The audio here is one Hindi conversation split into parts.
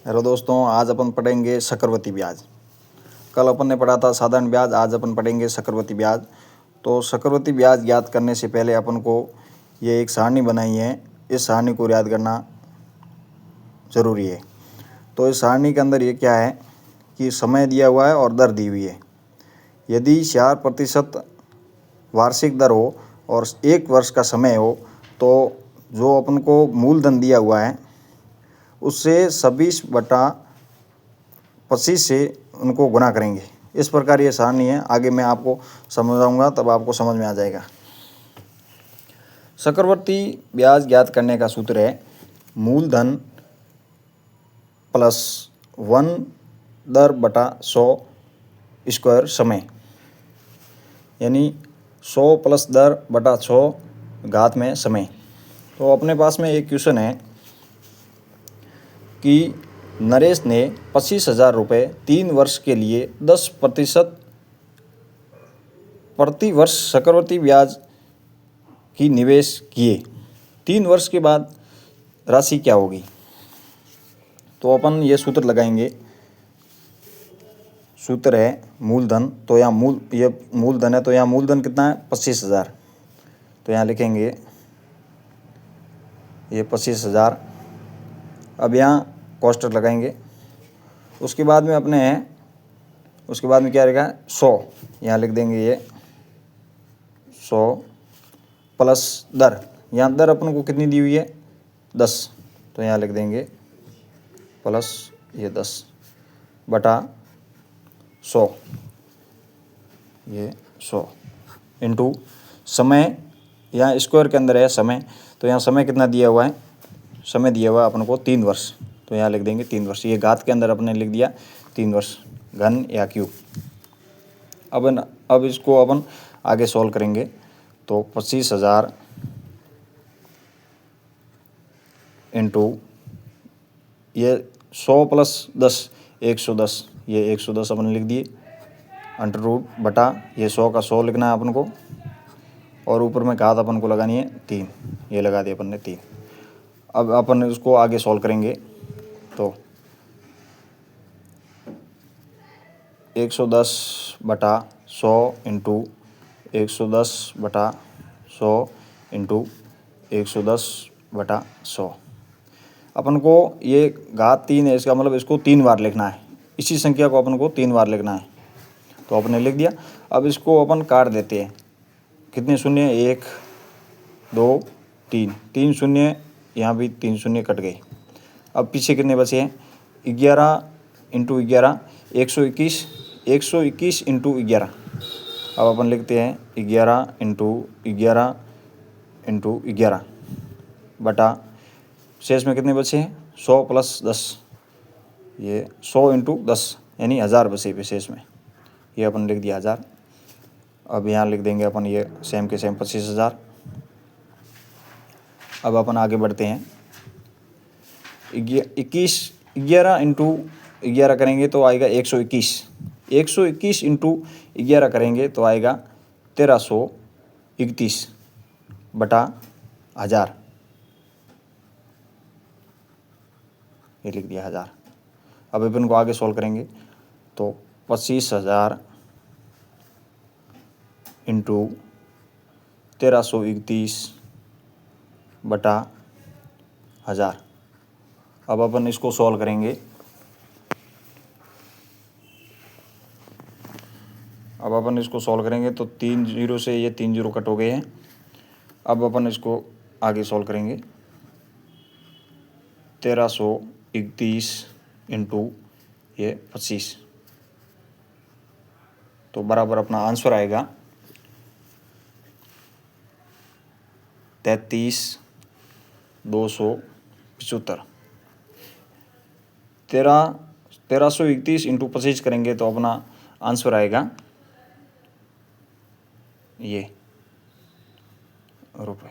हेलो दोस्तों, आज अपन पढ़ेंगे चक्रवृद्धि ब्याज। कल अपन ने पढ़ा था साधारण ब्याज, आज अपन पढ़ेंगे चक्रवृद्धि ब्याज। तो चक्रवृद्धि ब्याज याद करने से पहले अपन को ये एक सारणी बनाई है, इस सारणी को याद करना ज़रूरी है। तो इस सारणी के अंदर ये क्या है कि समय दिया हुआ है और दर दी हुई है। यदि 4% वार्षिक दर हो और 1 वर्ष का समय हो तो जो अपन को मूलधन दिया हुआ है उससे 26/25 से उनको गुना करेंगे। इस प्रकार ये सारणी है, आगे मैं आपको समझाऊंगा तब आपको समझ में आ जाएगा। चक्रवृद्धि ब्याज ज्ञात करने का सूत्र है मूलधन प्लस 1 दर बटा 100 स्क्वायर समय, यानी 100 प्लस दर बटा 100 घात में समय। तो अपने पास में एक क्वेश्चन है कि नरेश ने 25,000 रुपये 3 वर्ष के लिए 10% प्रति वर्ष चक्रवृद्धि ब्याज की निवेश किए। 3 वर्ष के बाद राशि क्या होगी? तो अपन ये सूत्र लगाएंगे। सूत्र है मूलधन, तो यहाँ ये मूलधन है, तो यहाँ मूलधन कितना है 25,000। तो यहाँ लिखेंगे ये 25,000। अब यहाँ कोष्ठक लगाएंगे। उसके बाद में अपने हैं, उसके बाद में क्या रहेगा 100, यहाँ लिख देंगे ये 100 प्लस दर, यहाँ दर अपन को कितनी दी हुई है 10, तो यहाँ लिख देंगे प्लस ये 10 बटा 100, ये 100 इंटू समय, यहाँ स्क्वायर के अंदर है समय, तो यहाँ समय कितना दिया हुआ है, समय दिया हुआ है अपन को 3 वर्ष, तो यहाँ लिख देंगे 3 वर्ष। ये घात के अंदर अपने लिख दिया 3 वर्ष, घन या क्यूब। अब इसको अपन आगे सॉल्व करेंगे। तो 25,000 इंटू ये 100 प्लस 10 110, ये 110 अपन लिख दिए अंडर रूट बटा ये 100 का 100 लिखना है अपन को, और ऊपर में घात अपन को लगानी है 3, ये लगा दिया अपन ने 3। अब अपन इसको आगे सॉल्व करेंगे। तो 110 बटा 100 इंटू 110 बटा 100 इंटू 110 बटा 100, अपन को ये घात 3 है, इसका मतलब इसको 3 बार लिखना है। इसी संख्या को अपन को 3 बार लिखना है, तो अपने लिख दिया। अब इसको अपन काट देते हैं, कितने शून्य, 1 2 3, 3 शून्य, यहाँ भी 3 शून्य कट गए। अब पीछे कितने बचे हैं 11 इंटू 11 121, 121 इंटू 11। अब अपन लिखते हैं 11 इंटू 11 इंटू 11 बटा शेष में कितने बचे हैं 100 प्लस 10, ये 100 इंटू 10 यानी 1000 बचे शेष में, ये अपन लिख दिया 1000। अब यहाँ लिख देंगे अपन ये सेम के सेम 25,000। अब अपन आगे बढ़ते हैं। 11 इंटू 11 करेंगे तो आएगा 121, 121 इंटू 11 करेंगे तो आएगा 1331 बटा 1000, ये लिख दिया 1000। अब अपन को आगे सॉल्व करेंगे। तो 25,000 इंटू 1331 बटा 1000। अब अपन इसको सॉल्व करेंगे। तो 3 जीरो से ये 3 जीरो कट हो गए हैं। अब अपन इसको आगे सॉल्व करेंगे। 1331 इंटू ये 25, तो बराबर अपना आंसर आएगा 33,275। 1331 इंटू 25 करेंगे तो अपना आंसर आएगा ये रुपये।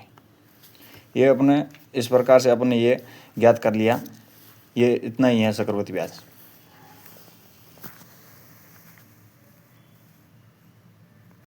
ये अपने इस प्रकार से अपने ये ज्ञात कर लिया। ये इतना ही है चक्रवृद्धि ब्याज।